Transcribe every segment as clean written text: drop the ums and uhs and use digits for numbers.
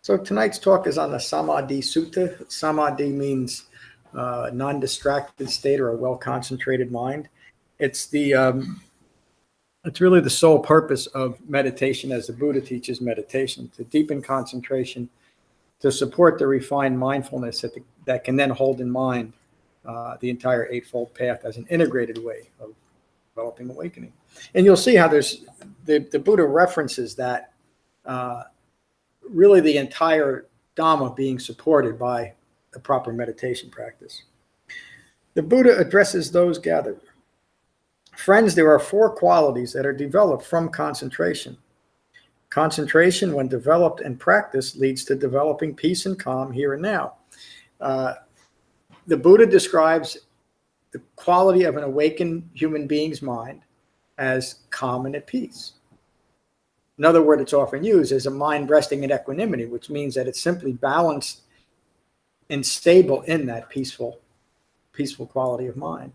So tonight's talk is on the Samadhi Sutta. Samadhi means non-distracted state or a well-concentrated mind. It's really the sole purpose of meditation, as the Buddha teaches meditation, to deepen concentration, to support the refined mindfulness that can then hold in mind the entire Eightfold Path as an integrated way of developing awakening. And you'll see how there's the Buddha references that really the entire Dhamma being supported by a proper meditation practice. The Buddha addresses those gathered. Friends, there are 4 qualities that are developed from concentration. Concentration, when developed and practiced, leads to developing peace and calm here and now. The Buddha describes the quality of an awakened human being's mind as calm and at peace. Another word it's often used is a mind resting in equanimity, which means that it's simply balanced and stable in that peaceful quality of mind.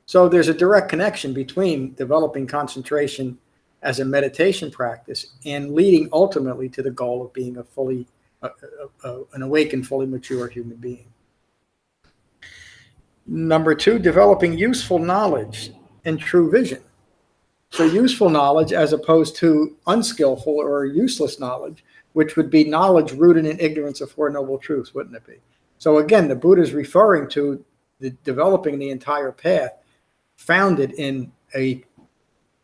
So there's a direct connection between developing concentration as a meditation practice and leading ultimately to the goal of being an awakened, fully mature human being. Number 2, developing useful knowledge and true vision. So useful knowledge as opposed to unskillful or useless knowledge, which would be knowledge rooted in ignorance of 4 noble truths, wouldn't it be? So again, the Buddha is referring to developing the entire path founded in a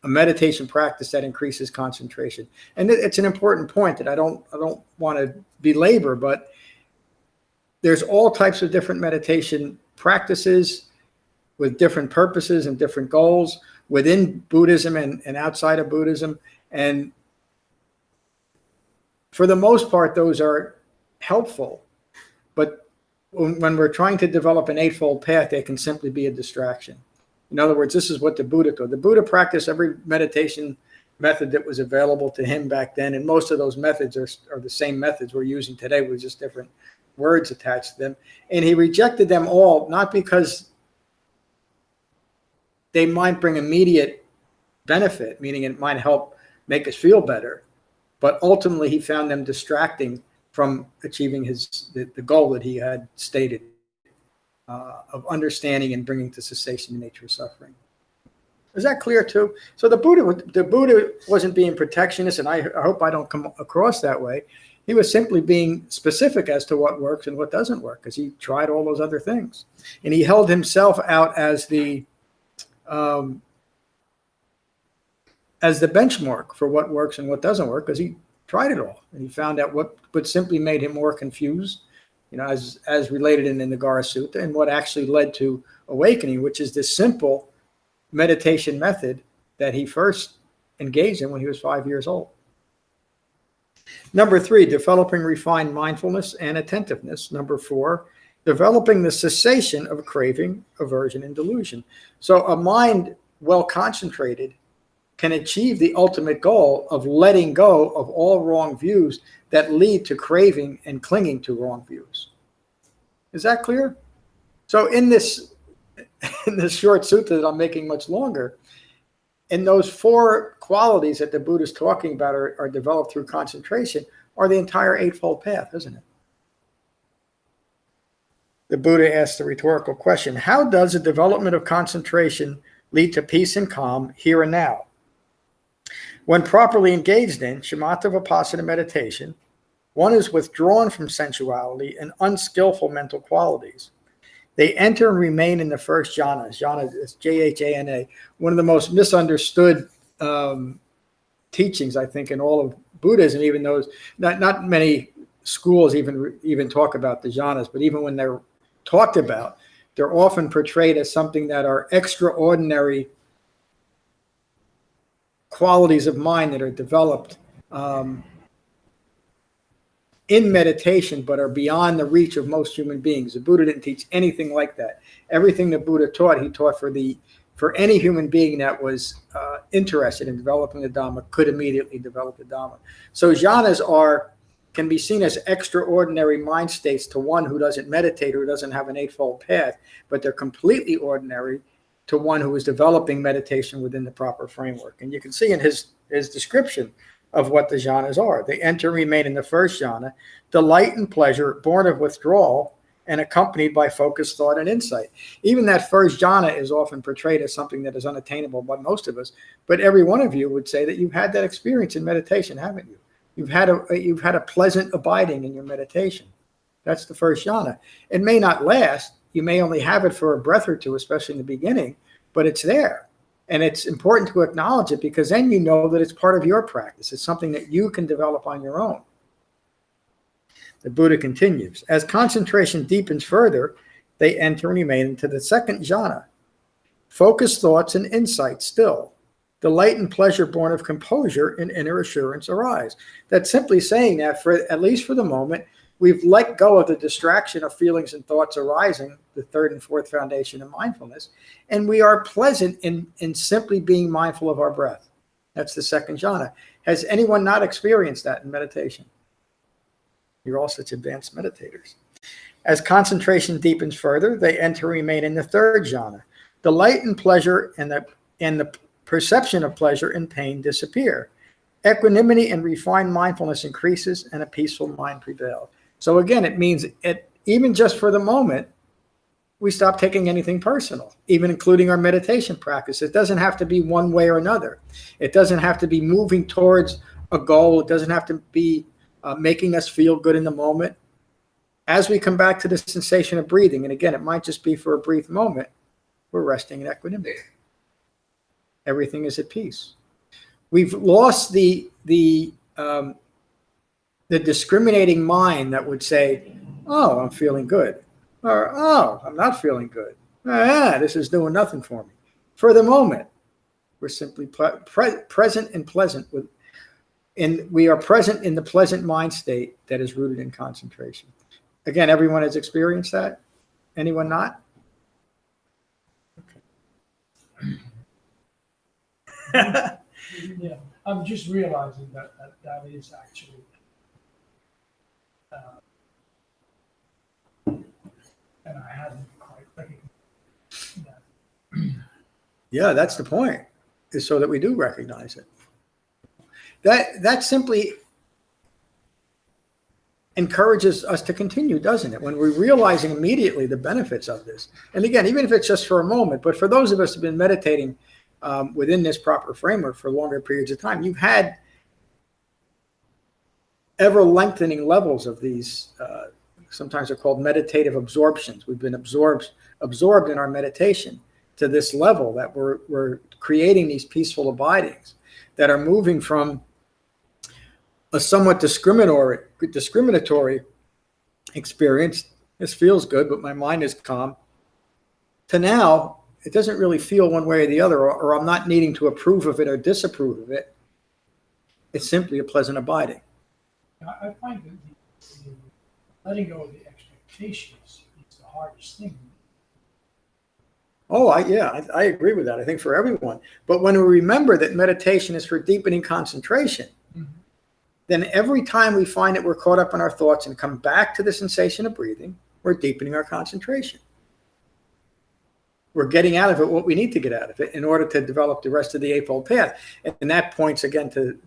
meditation practice that increases concentration. And it's an important point that I don't want to belabor, but there's all types of different meditation practices with different purposes and different goals within Buddhism and outside of Buddhism. And for the most part, those are helpful. But when we're trying to develop an Eightfold Path, they can simply be a distraction. In other words, this is what the Buddha did. The Buddha practiced every meditation method that was available to him back then. And most of those methods are the same methods we're using today with just different words attached to them. And he rejected them all, not because they might bring immediate benefit, meaning it might help make us feel better, but ultimately he found them distracting from achieving the goal that he had stated of understanding and bringing to cessation the nature of suffering. Is that clear too? So the Buddha wasn't being protectionist, and I hope I don't come across that way. He was simply being specific as to what works and what doesn't work, because he tried all those other things, and he held himself out as the benchmark for what works and what doesn't work, because he tried it all and he found out what simply made him more confused, as related in the Nagara Sutta, and what actually led to awakening, which is this simple meditation method that he first engaged in when he was 5 years old. Number 3, developing refined mindfulness and attentiveness. Number 4, developing the cessation of craving, aversion, and delusion. So a mind well concentrated can achieve the ultimate goal of letting go of all wrong views that lead to craving and clinging to wrong views. Is that clear? So in this short sutta that I'm making much longer, and those 4 qualities that the Buddha is talking about are developed through concentration, are the entire Eightfold Path, isn't it? The Buddha asked the rhetorical question, how does the development of concentration lead to peace and calm here and now? When properly engaged in Shamatha-Vipassana meditation, one is withdrawn from sensuality and unskillful mental qualities. They enter and remain in the first jhana. Jhana is J-H-A-N-A, one of the most misunderstood teachings, I think, in all of Buddhism. Even those, not many schools even talk about the jhanas, but even when they're talked about, they're often portrayed as something that are extraordinary qualities of mind that are developed in meditation, but are beyond the reach of most human beings. The Buddha didn't teach anything like that. Everything the Buddha taught, he taught for any human being that was interested in developing the Dhamma could immediately develop the Dhamma. So jhanas can be seen as extraordinary mind states to one who doesn't meditate or who doesn't have an Eightfold Path, but they're completely ordinary to one who is developing meditation within the proper framework. And you can see in his description of what the jhanas are. They enter and remain in the first jhana, delight and pleasure born of withdrawal and accompanied by focused thought and insight. Even that first jhana is often portrayed as something that is unattainable by most of us, but every one of you would say that you've had that experience in meditation, haven't you? You've had a pleasant abiding in your meditation. That's the first jhana. It may not last. You may only have it for a breath or two, especially in the beginning, but it's there. And it's important to acknowledge it because then you know that it's part of your practice. It's something that you can develop on your own. The Buddha continues, as concentration deepens further, they enter and remain into the second jhana. Focused thoughts and insight still. Delight and pleasure born of composure and inner assurance arise. That's simply saying that, for at least for the moment, we've let go of the distraction of feelings and thoughts arising, the third and fourth foundation of mindfulness, and we are pleasant in simply being mindful of our breath. That's the second jhana. Has anyone not experienced that in meditation? You're all such advanced meditators. As concentration deepens further, they enter and remain in the third jhana. Delight and pleasure and the perception of pleasure and pain disappear. Equanimity and refined mindfulness increases and a peaceful mind prevails. So again, it means even just for the moment, we stop taking anything personal, even including our meditation practice. It doesn't have to be one way or another. It doesn't have to be moving towards a goal. It doesn't have to be making us feel good in the moment. As we come back to the sensation of breathing, and again, it might just be for a brief moment, we're resting in equanimity. Everything is at peace. We've lost the discriminating mind that would say, oh, I'm feeling good, or oh, I'm not feeling good. This is doing nothing for me. For the moment, we're simply present and pleasant with. And we are present in the pleasant mind state that is rooted in concentration. Again, everyone has experienced that? Anyone not? Yeah, I'm just realizing that is actually and I hadn't quite recognized that. Yeah, that's the point, is so that we do recognize it. That simply encourages us to continue, doesn't it? When we're realizing immediately the benefits of this. And again, even if it's just for a moment, but for those of us who've been meditating within this proper framework for longer periods of time, you've had ever lengthening levels of these, sometimes they're called meditative absorptions. We've been absorbed in our meditation to this level that we're creating these peaceful abidings that are moving from a somewhat discriminatory experience. This feels good, but my mind is calm. To now, it doesn't really feel one way or the other, or I'm not needing to approve of it or disapprove of it. It's simply a pleasant abiding. I find that the letting go of the expectations is the hardest thing. Oh, I agree with that. I think for everyone. But when we remember that meditation is for deepening concentration, then every time we find that we're caught up in our thoughts and come back to the sensation of breathing, we're deepening our concentration. We're getting out of it what we need to get out of it in order to develop the rest of the Eightfold Path. And that points again to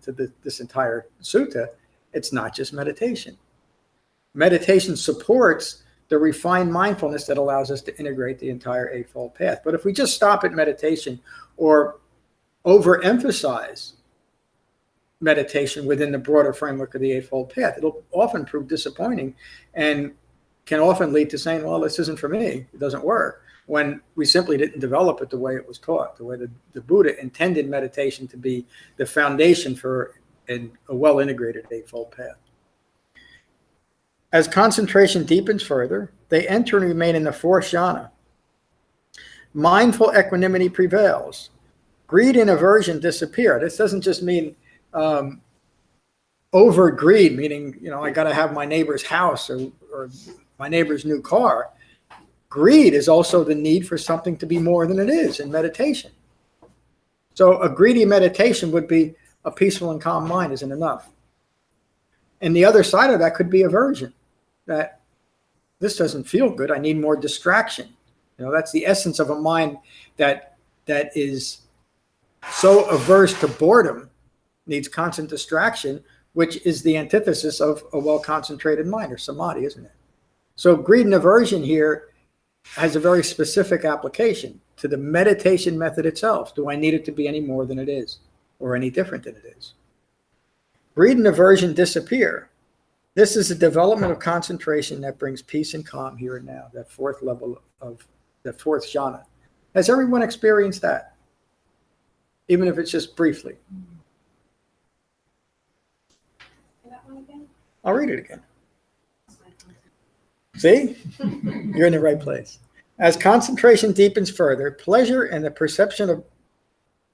this entire sutta. It's not just meditation. Meditation supports the refined mindfulness that allows us to integrate the entire Eightfold Path. But if we just stop at meditation or overemphasize meditation within the broader framework of the Eightfold Path, it'll often prove disappointing and can often lead to saying, well, this isn't for me. It doesn't work. When we simply didn't develop it the way it was taught, the way the Buddha intended meditation to be the foundation for a well-integrated Eightfold Path. As concentration deepens further, they enter and remain in the fourth jhana. Mindful equanimity prevails. Greed and aversion disappear. This doesn't just mean over greed, meaning, I got to have my neighbor's house or my neighbor's new car. Greed is also the need for something to be more than it is in meditation. So a greedy meditation would be a peaceful and calm mind isn't enough. And the other side of that could be aversion, that this doesn't feel good. I need more distraction. That's the essence of a mind that is so averse to boredom needs constant distraction, which is the antithesis of a well-concentrated mind, or samadhi, isn't it? So greed and aversion here has a very specific application to the meditation method itself. Do I need it to be any more than it is, or any different than it is? Greed and aversion disappear. This is a development of concentration that brings peace and calm here and now, that fourth level of the fourth jhana. Has everyone experienced that? Even if it's just briefly. That one again? I'll read it again. See? You're in the right place. As concentration deepens further, pleasure and the perception of,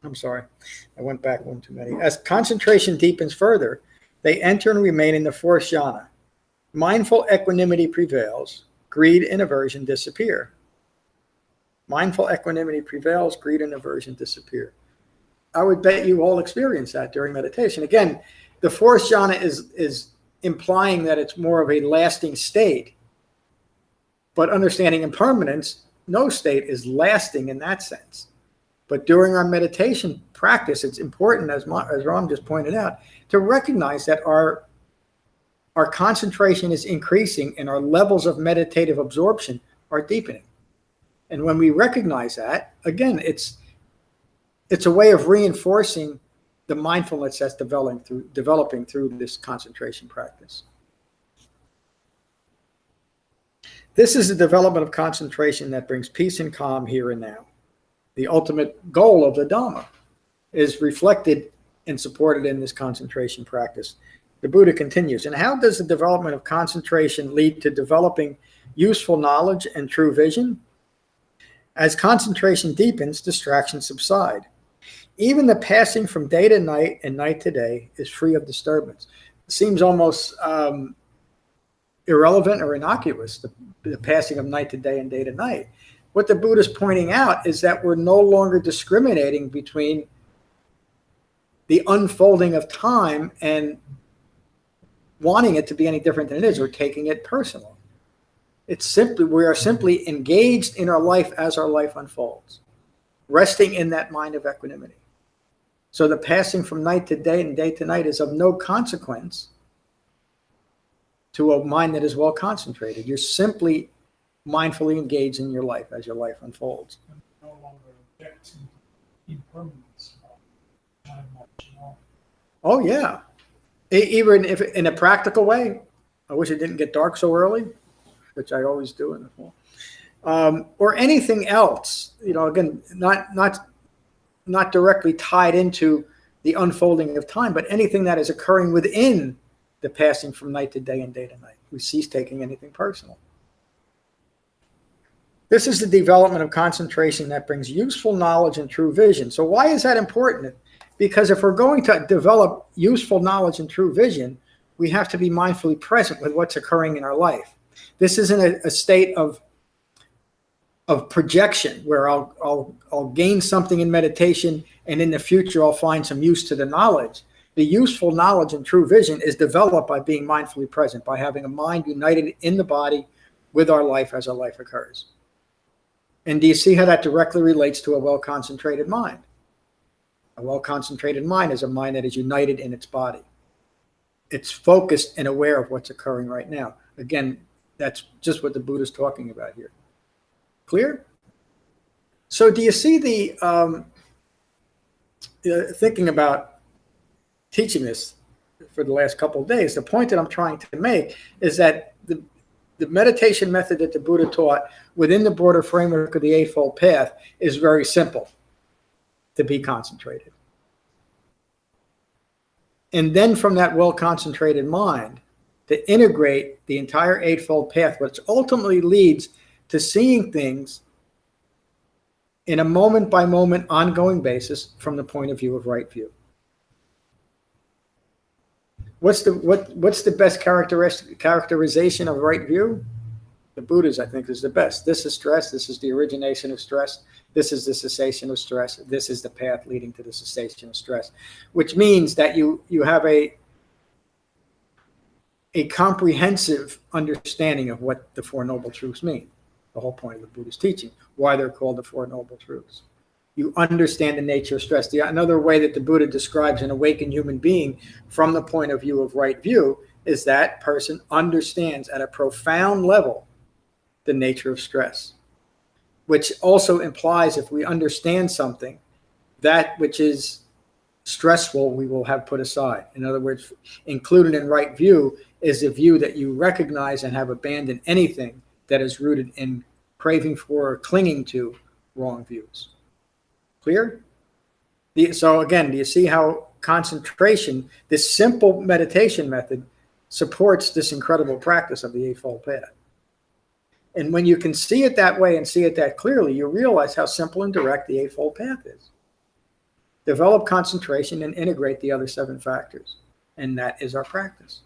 I'm sorry, I went back one too many. As concentration deepens further, they enter and remain in the fourth jhana. Mindful equanimity prevails, greed and aversion disappear. Mindful equanimity prevails, greed and aversion disappear. I would bet you all experience that during meditation. Again, the fourth jhana is implying that it's more of a lasting state. But understanding impermanence, no state is lasting in that sense. But during our meditation practice, it's important, as Ram just pointed out, to recognize that our concentration is increasing and our levels of meditative absorption are deepening. And when we recognize that, again, it's a way of reinforcing the mindfulness that's developing through this concentration practice. This is the development of concentration that brings peace and calm here and now. The ultimate goal of the Dhamma is reflected and supported in this concentration practice. The Buddha continues, and how does the development of concentration lead to developing useful knowledge and true vision? As concentration deepens, distractions subside. Even the passing from day to night and night to day is free of disturbance. It seems almost irrelevant or innocuous, the passing of night to day and day to night. What the Buddha is pointing out is that we're no longer discriminating between the unfolding of time and wanting it to be any different than it is, or taking it personal. We are simply engaged in our life as our life unfolds, resting in that mind of equanimity. So the passing from night to day and day to night is of no consequence to a mind that is well concentrated. You're simply mindfully engaged in your life as your life unfolds. And no longer object to impermanence of time much and all. Oh yeah. Even if in a practical way, I wish it didn't get dark so early, which I always do in the fall. Or anything else, again, not directly tied into the unfolding of time, but anything that is occurring within the passing from night to day and day to night. We cease taking anything personal. This is the development of concentration that brings useful knowledge and true vision. So why is that important? Because if we're going to develop useful knowledge and true vision, we have to be mindfully present with what's occurring in our life. This isn't a state of projection where I'll gain something in meditation and in the future I'll find some use to the knowledge. The useful knowledge and true vision is developed by being mindfully present, by having a mind united in the body with our life as our life occurs. And do you see how that directly relates to a well-concentrated mind? A well-concentrated mind is a mind that is united in its body. It's focused and aware of what's occurring right now. Again, that's just what the Buddha is talking about here. Clear? So do you see the thinking about teaching this for the last couple of days, the point that I'm trying to make is that the meditation method that the Buddha taught within the broader framework of the Eightfold Path is very simple: to be concentrated. And then from that well-concentrated mind, to integrate the entire Eightfold Path, which ultimately leads to seeing things in a moment-by-moment ongoing basis from the point of view of right view. What's the best characterization of right view? The Buddha's, I think, is the best. This is stress. This is the origination of stress. This is the cessation of stress. This is the path leading to the cessation of stress, which means that you have a comprehensive understanding of what the Four Noble Truths mean. The whole point of the Buddhist teaching, why they're called the Four Noble Truths. You understand the nature of stress. Another way that the Buddha describes an awakened human being from the point of view of right view is that person understands at a profound level the nature of stress, which also implies if we understand something, that which is stressful we will have put aside. In other words, included in right view is a view that you recognize and have abandoned anything that is rooted in craving for or clinging to wrong views. Clear? So again, do you see how concentration, this simple meditation method, supports this incredible practice of the Eightfold Path? And when you can see it that way and see it that clearly, you realize how simple and direct the Eightfold Path is. Develop concentration and integrate the other 7 factors. And that is our practice.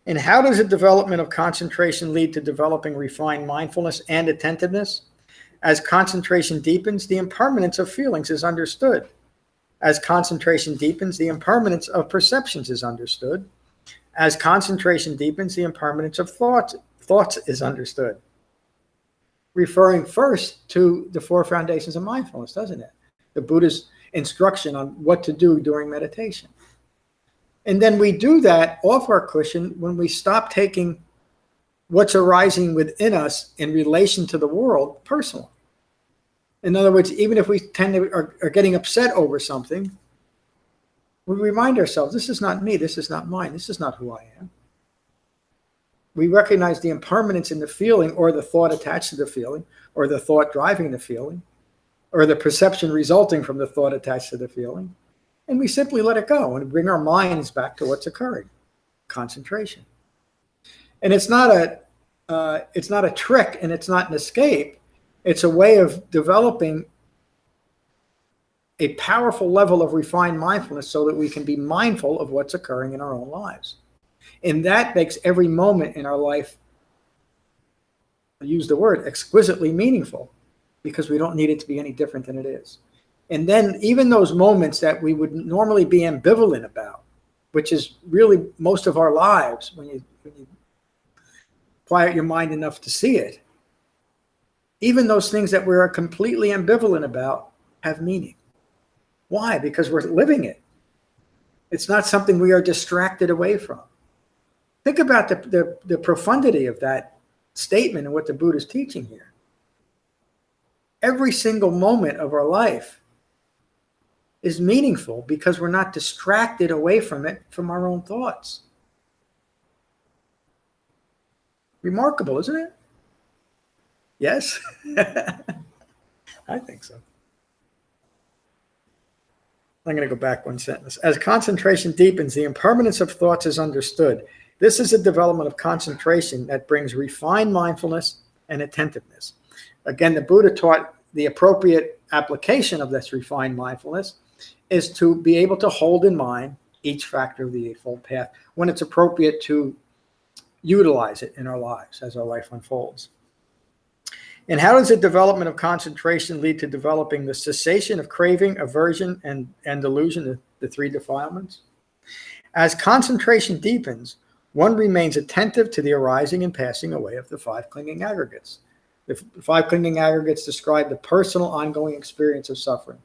And how does the development of concentration lead to developing refined mindfulness and attentiveness? As concentration deepens, the impermanence of feelings is understood. As concentration deepens, the impermanence of perceptions is understood. As concentration deepens, the impermanence of thoughts is understood. Referring first to the 4 foundations of mindfulness, doesn't it? The Buddha's instruction on what to do during meditation. And then we do that off our cushion when we stop taking what's arising within us in relation to the world personal. In other words, even if we are getting upset over something, we remind ourselves, this is not me, this is not mine, this is not who I am. We recognize the impermanence in the feeling or the thought attached to the feeling or the thought driving the feeling or the perception resulting from the thought attached to the feeling. And we simply let it go and bring our minds back to what's occurring. Concentration. And it's not a trick and it's not an escape. It's a way of developing a powerful level of refined mindfulness so that we can be mindful of what's occurring in our own lives. And that makes every moment in our life, I use the word, exquisitely meaningful, because we don't need it to be any different than it is. And then even those moments that we would normally be ambivalent about, which is really most of our lives, when you quiet your mind enough to see it, even those things that we're completely ambivalent about have meaning. Why? Because we're living it. It's not something we are distracted away from. Think about the profundity of that statement and what the Buddha is teaching here. Every single moment of our life is meaningful because we're not distracted away from it from our own thoughts. Remarkable, isn't it? Yes? I think so. I'm going to go back one sentence. As concentration deepens, the impermanence of thoughts is understood. This is a development of concentration that brings refined mindfulness and attentiveness. Again, the Buddha taught the appropriate application of this refined mindfulness is to be able to hold in mind each factor of the Eightfold Path when it's appropriate to utilize it in our lives as our life unfolds. And how does the development of concentration lead to developing the cessation of craving, aversion, and delusion, the 3 defilements? As concentration deepens, one remains attentive to the arising and passing away of the 5 clinging aggregates. The 5 clinging aggregates describe the personal ongoing experience of suffering: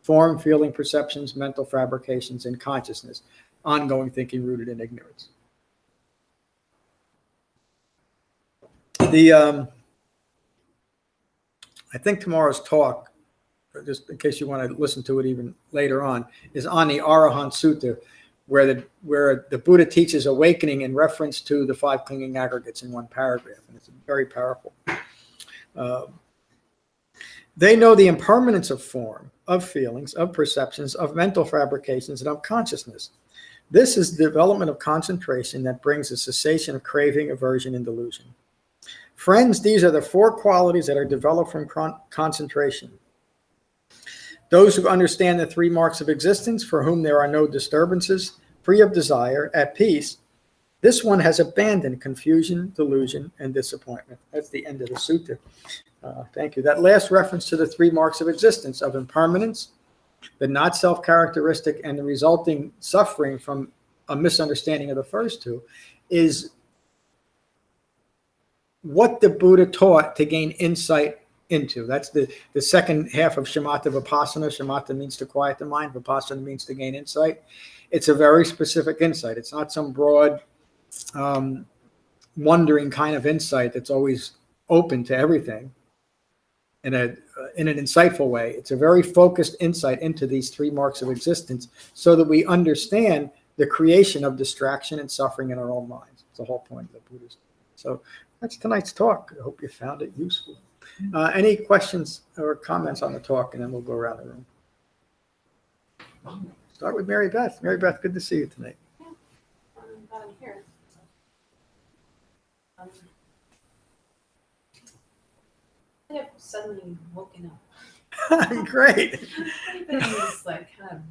form, feeling, perceptions, mental fabrications, and consciousness, ongoing thinking rooted in ignorance. I think tomorrow's talk, just in case you want to listen to it even later on, is on the Arahant Sutta, where the Buddha teaches awakening in reference to the 5 clinging aggregates in one paragraph, and it's very powerful. They know the impermanence of form, of feelings, of perceptions, of mental fabrications, and of consciousness. This is the development of concentration that brings a cessation of craving, aversion, and delusion. Friends, these are the 4 qualities that are developed from concentration. Those who understand the 3 marks of existence, for whom there are no disturbances, free of desire, at peace, this one has abandoned confusion, delusion, and disappointment. That's the end of the sutta. Thank you. That last reference to the 3 marks of existence of impermanence, the not self-characteristic, and the resulting suffering from a misunderstanding of the first 2 is what the Buddha taught to gain insight into. That's the second half of Shamatha-Vipassana. Shamatha means to quiet the mind. Vipassana means to gain insight. It's a very specific insight. It's not some broad, wondering kind of insight that's always open to everything in an insightful way. It's a very focused insight into these three marks of existence so that we understand the creation of distraction and suffering in our own minds. It's the whole point of the Buddhism. So that's tonight's talk. I hope you found it useful. Any questions or comments on the talk, and then we'll go around the room. Start with Mary Beth. Mary Beth, good to see you tonight. I'm glad I'm here. I have suddenly woken up. Great. I've been in this like kind of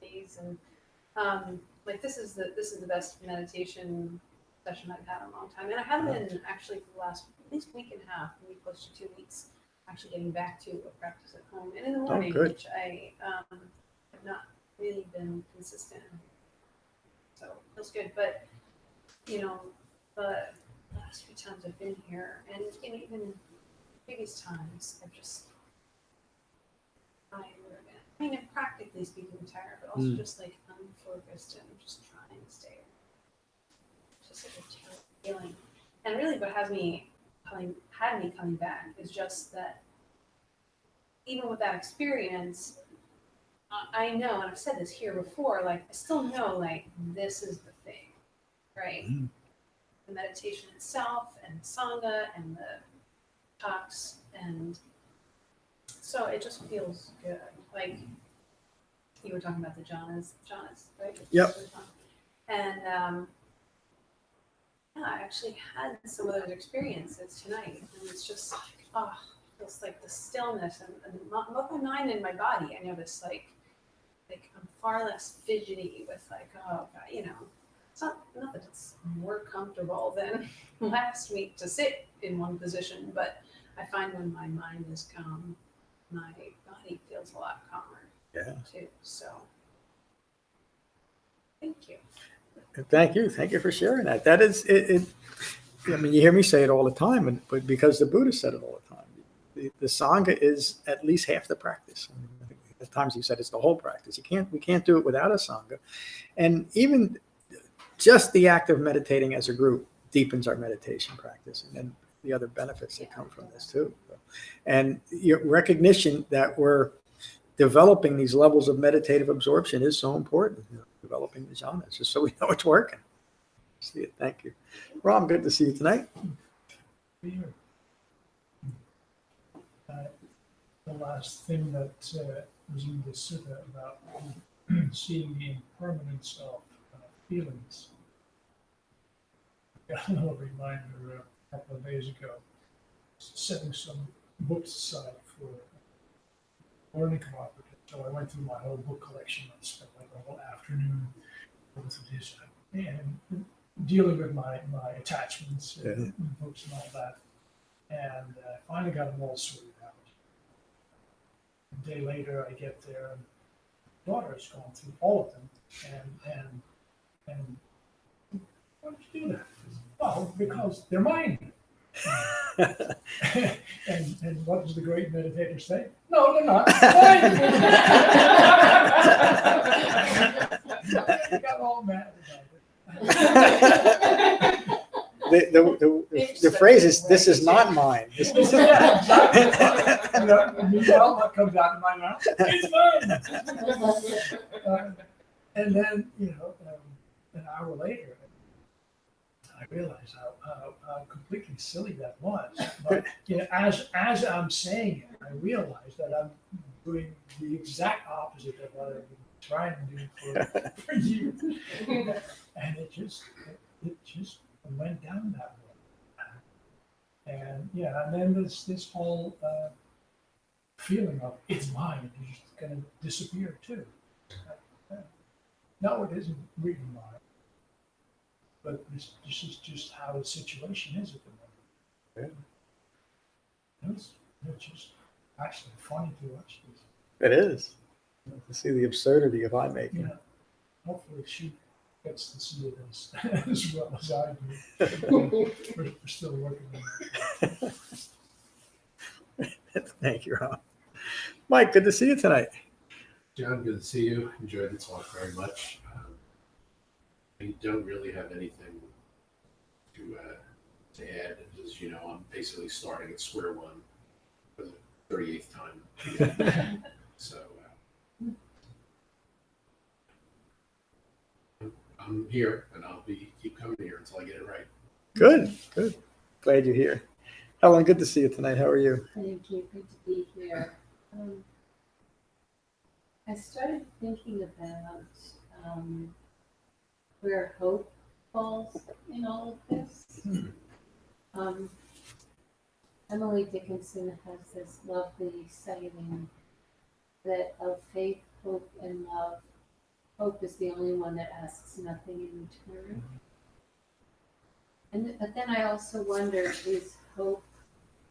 phase, and like this is the best meditation session I've had in a long time, and I have been actually for the last at least week and a half, maybe close to 2 weeks, actually getting back to a practice at home and in the morning, which I have not really been consistent. So it feels good, but you know, the last few times I've been here, and even previous times, I've just I mean, practically speaking, tired, but also just like unfocused and just trying to stay. It's just like a terrible feeling. And really, what had me coming back is just that even with that experience, I know, and I've said this here before, like I still know, like this is the thing, right? The meditation itself, and Sangha, and the talks, and so it just feels good. Like you were talking about the jhanas, right? Yep. And yeah, I actually had some of those experiences tonight, and it's just like, it's like the stillness and both my mind and my body. I notice like I'm far less fidgety with like, oh God, it's not that it's more comfortable than last week to sit in one position, but I find when my mind is calm, my body feels a lot calmer. Yeah. Too. So, thank you. Thank you. Thank you for sharing that. That is it. I mean, you hear me say it all the time, but because the Buddha said it all the time. The Sangha is at least half the practice. I mean, I think at times you said it's the whole practice. We can't do it without a Sangha. And even just the act of meditating as a group deepens our meditation practice, and then the other benefits that come from this too. And your recognition that we're developing these levels of meditative absorption is so important. Developing the jhanas, just so we know it's working. See it. Thank you. Ram, good to see you tonight. The last thing that was in the sutta about seeing the impermanence of feelings. I got a little reminder a couple of days ago, setting some books aside for learning cooperative. So I went through my whole book collection and spent like a whole afternoon going through this and dealing with my attachments and books and all that. And I finally got them all sorted out. A day later, I get there, and my daughter has gone through all of them. And why did you do that? Well, because they're mine. and what does the great meditator say? No, they're not. I got all mad about it. The phrase is, "This is not mine." Yeah, exactly. Meanwhile, what comes out of my mouth? It's mine. And then, an hour later, I realized how completely silly that was. But as I'm saying it, I realize that I'm doing the exact opposite of what I've been trying to do for years. And it just went down that way. And and then this whole feeling of it's mine is just going to disappear too. No, it isn't really mine. But this is just how the situation is at the moment. Yeah. It's just actually funny to watch this. It is. To see the absurdity of eye making. Hopefully she gets to see it as well as I do. We're still working on it. Thank you, Rob. Mike, good to see you tonight. John, good to see you. Enjoyed the talk very much. I don't really have anything to add. As you know, I'm basically starting at square one for the 38th time. So I'm here, and I'll keep coming here until I get it right. Good, good. Glad you're here. Helen, good to see you tonight. How are you? Thank you. Good to be here. I started thinking about where hope falls in all of this. Emily Dickinson has this lovely saying that of faith, hope, and love, hope is the only one that asks nothing in return. But then I also wonder, is hope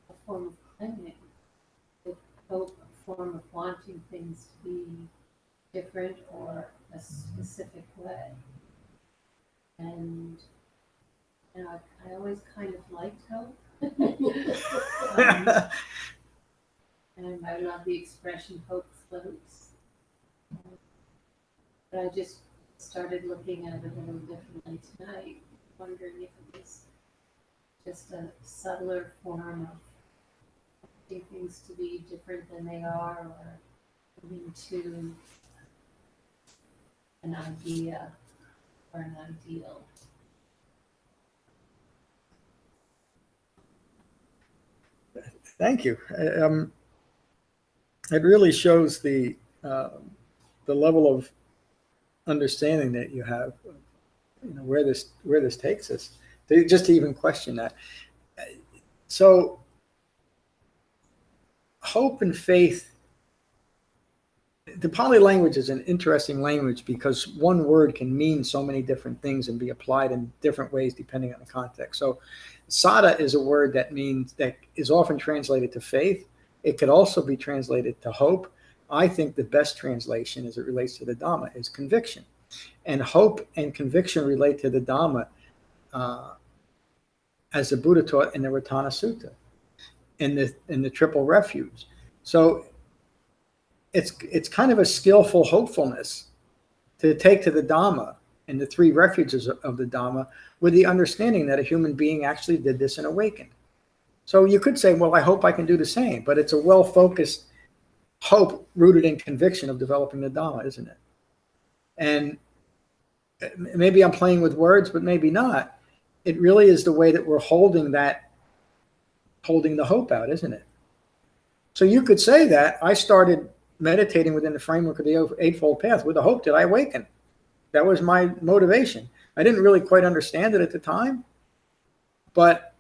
a form of clinging? Is hope a form of wanting things to be different or a specific way? And you know, I always kind of liked hope. And I love the expression hope floats. But I just started looking at it a little differently tonight, wondering if it was just a subtler form of wanting things to be different than they are, or moving to an idea or an ideal. Thank you. It really shows the level of understanding that you have, you know, where this takes us. Just to even question that. So, hope and faith. The Pali language is an interesting language because one word can mean so many different things and be applied in different ways depending on the context. So, sada is a word that is often translated to faith. It could also be translated to hope. I think the best translation as it relates to the Dhamma is conviction. And hope and conviction relate to the Dhamma as the Buddha taught in the Ratana Sutta, in the Triple Refuge. So it's kind of a skillful hopefulness to take to the Dhamma and the three refuges of the Dhamma with the understanding that a human being actually did this and awakened. So you could say, well, I hope I can do the same, but it's a well-focused hope rooted in conviction of developing the Dhamma, isn't it? And maybe I'm playing with words, but maybe not. It really is the way that we're holding the hope out, isn't it? So you could say that I started meditating within the framework of the Eightfold Path with the hope that I awaken. That was my motivation. I didn't really quite understand it at the time, but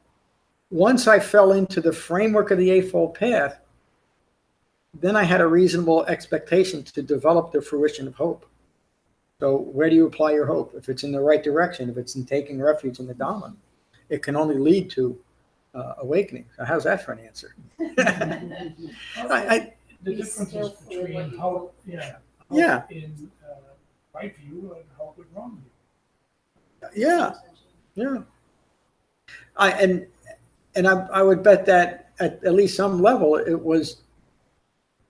once I fell into the framework of the Eightfold Path, then I had a reasonable expectation to develop the fruition of hope. So where do you apply your hope? If it's in the right direction, if it's in taking refuge in the Dhamma, it can only lead to awakening. So how's that for an answer? The differences between hope, Yeah. in right view and hope in wrong view. Yeah. I would bet that at least some level it was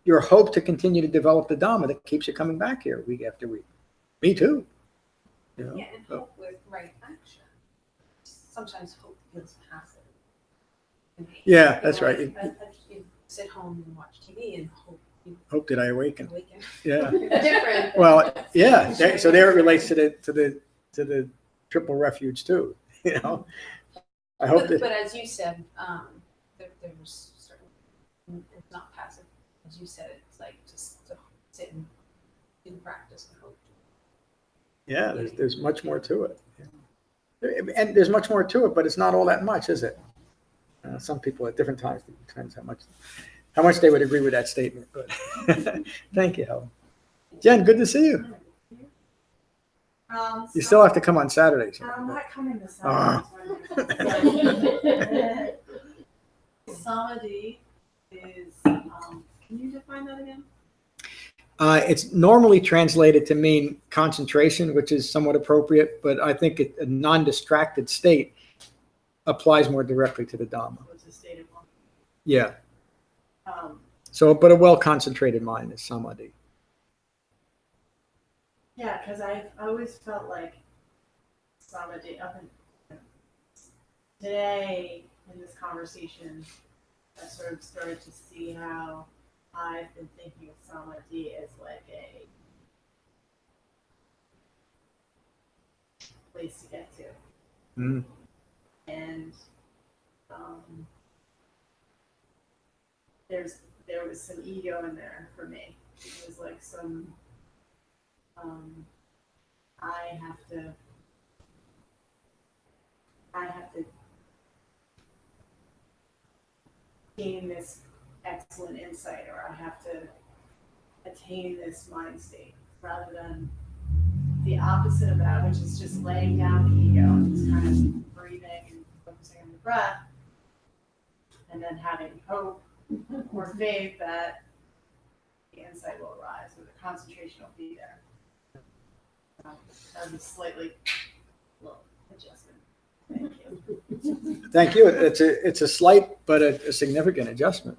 your hope to continue to develop the Dhamma that keeps you coming back here week after week. Me too. You know? Yeah, and hope with right action. Sometimes hope feels passive. Yeah, that's right. You sit home and watch TV and Hope that I awaken. Yeah. Different. Well, yeah. So there it relates to the triple refuge too. You know, I hope But as you said, there's certain. It's not passive, as you said. It's like just to sit and do practice and hope. Yeah, there's much more to it. And there's much more to it, but it's not all that much, is it? Some people at different times, it depends how much they would agree with that statement. But thank you, Helen. Jen, good to see you. You still have to come on Saturdays. I'm not coming this Ah. Saturday. Samadhi is, can you define that again? It's normally translated to mean concentration, which is somewhat appropriate, but I think a non-distracted state applies more directly to the Dhamma. So it's a state of mind. Yeah. Um, So, but a well-concentrated mind is Samadhi. yeah, because I've always felt like Samadhi up and today in this conversation, I sort of started to see how I've been thinking of Samadhi as like a place to get to. Mm. And there was some ego in there for me. It was like some I have to gain this excellent insight, or I have to attain this mind state, rather than the opposite of that, which is just laying down the ego and just kind of breathing and focusing on the breath, and then having hope or faith that the insight will arise or the concentration will be there. That was a slightly little adjustment. Thank you. Thank you. It's a slight but a significant adjustment,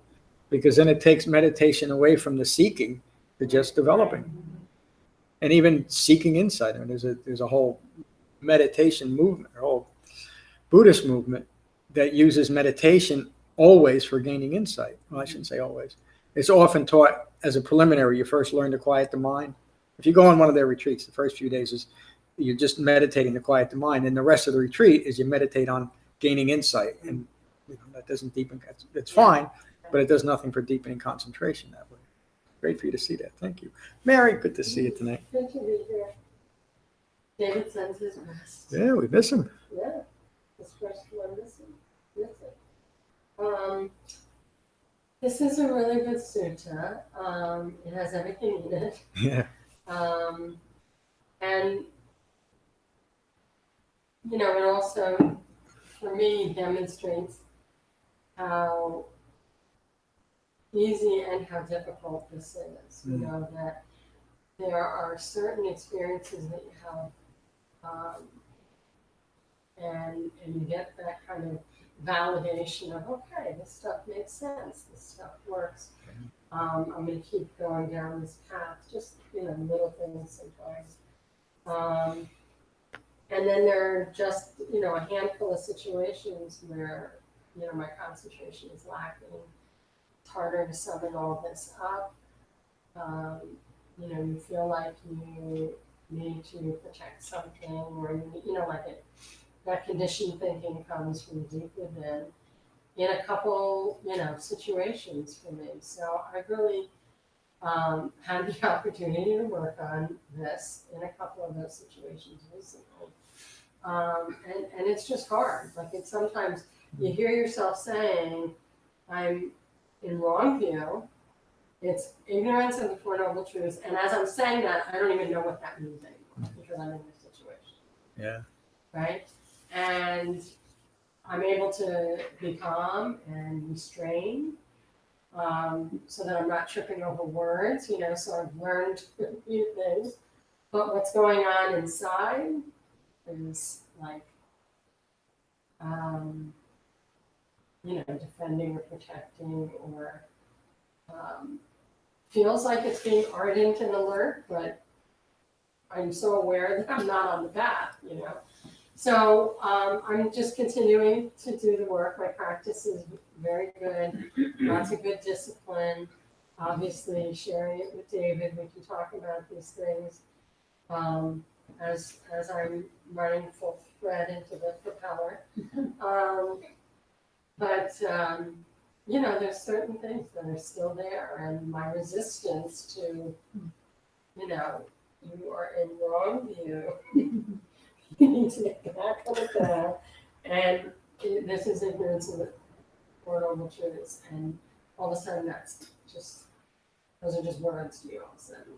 because then it takes meditation away from the seeking to just developing, and even seeking insight. I mean, there's a whole meditation movement, a whole Buddhist movement that uses meditation always for gaining insight. Well, I shouldn't say always. It's often taught as a preliminary. You first learn to quiet the mind. If you go on one of their retreats, the first few days is you're just meditating to quiet the mind, and the rest of the retreat is you meditate on gaining insight, and that doesn't deepen. It's fine, but it does nothing for deepening concentration that way. Great for you to see that. Thank you, Mary. Good to see you tonight. Good to be here. David sends his best. Yeah, we miss him. Yeah, his first one missing. This is a really good sutta. It has everything in it. Yeah. And, it also, for me, demonstrates how easy and how difficult this is. That there are certain experiences that you have, and you get that kind of validation of, okay, this stuff makes sense, this stuff works. I'm going to keep going down this path, just little things sometimes. And then there are just a handful of situations where my concentration is lacking. It's harder to summon all this up. You feel like you need to protect something, or that conditioned thinking comes from deep within in a couple, situations for me. So I really had the opportunity to work on this in a couple of those situations recently. And it's just hard. Like, it's sometimes you hear yourself saying, I'm in wrong view. It's ignorance of the Four Noble Truths. And as I'm saying that, I don't even know what that means anymore, because I'm in this situation. Yeah. Right? And I'm able to be calm and restrain, so that I'm not tripping over words, so I've learned a few things. But what's going on inside is like, defending or protecting, or feels like it's being ardent and alert, but I'm so aware that I'm not on the path, So I'm just continuing to do the work. My practice is very good, lots of good discipline. Obviously, sharing it with David, we can talk about these things as I'm running full thread into the propeller. But there's certain things that are still there, and my resistance to, you are in wrong view. You need to get back on the path, and this is ignorance of the Four Noble Truths, and all of a sudden those are just words to you all of a sudden,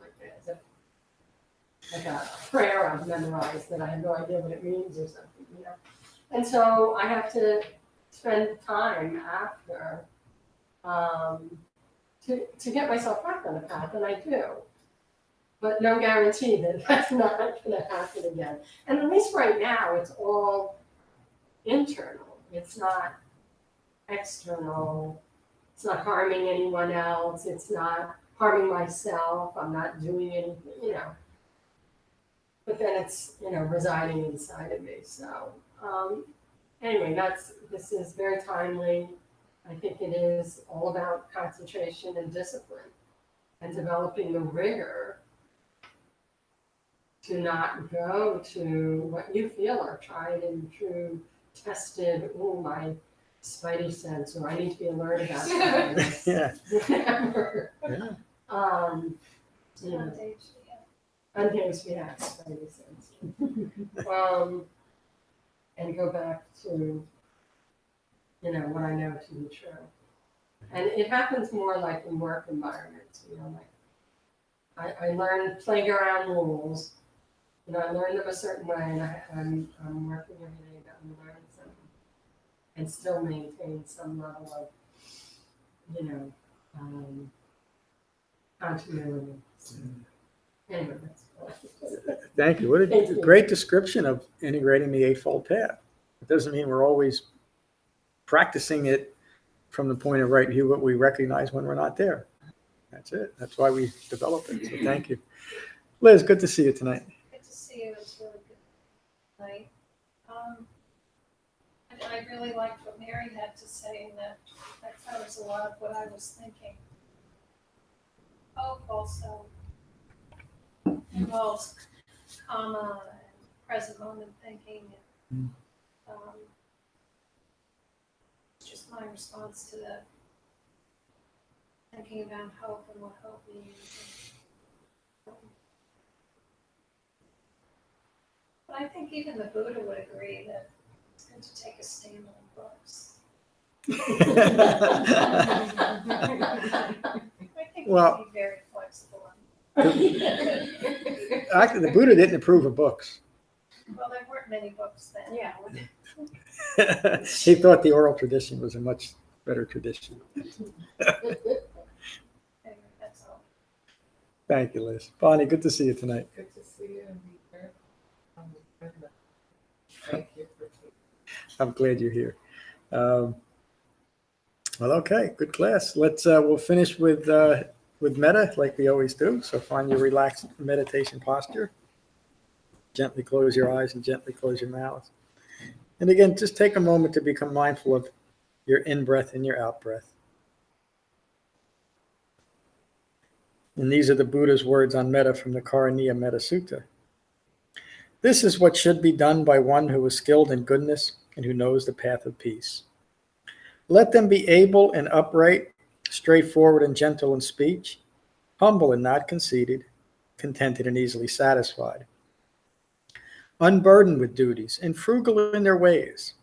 like a prayer I've memorized that I have no idea what it means or something, And so I have to spend time after to get myself back on the path, and I do. but no guarantee that that's not going to happen again. And at least right now, it's all internal. It's not external. It's not harming anyone else. It's not harming myself. I'm not doing anything, you know. But then it's, you know, residing inside of me. So anyway, this is very timely. I think it is all about concentration and discipline and developing the rigor to not go to what you feel are tried and true, tested, oh, my spidey sense, or I need to be alert about that. Yeah. Whatever. Yeah. You know, Foundation, yeah. unhinged, yeah, spidey sense. And go back to, you know, what I know to be true. And it happens more like in work environments, you know, like I learn playground rules, you know, I learn them a certain way, and I'm working every day to unlearn something and still maintain some level of, you know, continuity. So, anyway, that's all. Thank you. What a Thank you. great description of integrating the Eightfold Path. It doesn't mean we're always practicing it from the point of right view, but we recognize when we're not there. That's it. That's why we develop it. So thank you. Liz, good to see you tonight. Good to see you. It's really good night. I really liked what Mary had to say, and that covers a lot of what I was thinking. Hope also involves karma and present moment thinking. And, it's just my response to that, thinking about hope and what hope means. But I think even the Buddha would agree that it's good to take a stand on books. I think Well- we'd be very flexible. Actually, the Buddha didn't approve of books. Well, there weren't many books then. Yeah. He thought the oral tradition was a much better tradition. Anyway, that's all. Thank you, Liz. Bonnie, good to see you tonight. Good to see you and be here. Thank you for I'm glad you're here. Well, okay, good class. We'll finish with metta like we always do. So find your relaxed meditation posture. Gently close your eyes and gently close your mouth. And again, just take a moment to become mindful of your in-breath and your out-breath. And these are the Buddha's words on metta from the Karaniya Metta Sutta. This is what should be done by one who is skilled in goodness and who knows the path of peace. Let them be able and upright, straightforward and gentle in speech, humble and not conceited, contented and easily satisfied, unburdened with duties and frugal in their ways,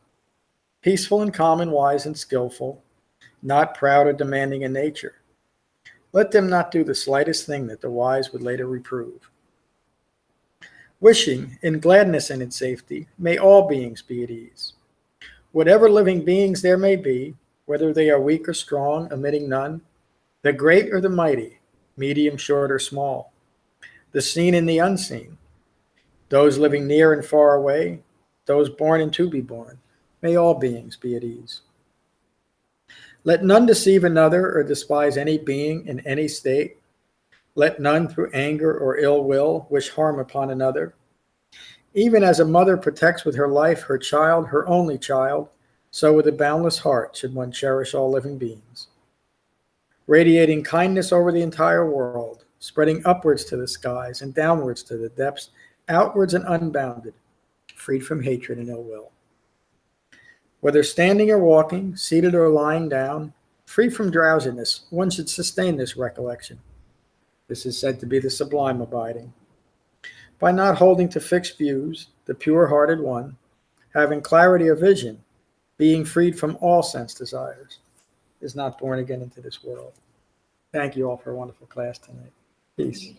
peaceful and calm and wise and skillful, not proud or demanding in nature. Let them not do the slightest thing that the wise would later reprove. Wishing in gladness and in safety, may all beings be at ease. Whatever living beings there may be, whether they are weak or strong, omitting none, the great or the mighty, medium, short, or small, the seen and the unseen, those living near and far away, those born and to be born, may all beings be at ease. Let none deceive another or despise any being in any state. Let none through anger or ill will wish harm upon another. Even as a mother protects with her life her child, her only child, so with a boundless heart should one cherish all living beings. Radiating kindness over the entire world, spreading upwards to the skies and downwards to the depths, outwards and unbounded, freed from hatred and ill will. Whether standing or walking, seated or lying down, free from drowsiness, one should sustain this recollection. This is said to be the sublime abiding. By not holding to fixed views, the pure-hearted one, having clarity of vision, being freed from all sense desires, is not born again into this world. Thank you all for a wonderful class tonight. Peace.